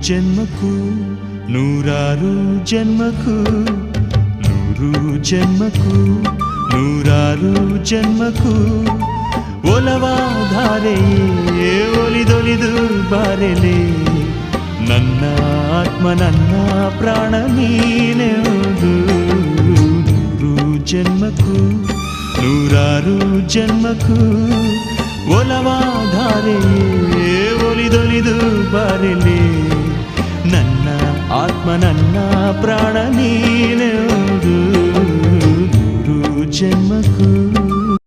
ಜನ್ಮಕ್ಕೂ ನೂರಾರು ಜನ್ಮಕ್ಕೂ ನೂರು ಜನ್ಮಕ್ಕೂ ನೂರಾರು ಜನ್ಮಕ್ಕೂ ಒಲವಾಧಾರೆಯೇ ಒಲಿದೊಲಿದು ಬಾರೆಲೆ ನನ್ನ ಆತ್ಮ ನನ್ನ ಪ್ರಾಣ ನೀನೆಂದು ನೂರು ಜನ್ಮಕ್ಕೂ ನೂರಾರು ಜನ್ಮಕ್ಕೂ ಒಲವಾಧಾರೆಯೇ ಒಲಿದೊಲಿದು ಬಾರೆಲೆ ನನ್ನ ಆತ್ಮ ನನ್ನ ಪ್ರಾಣ ನೀನೆಂದು ನೂರು ಜನ್ಮಕ್ಕೂ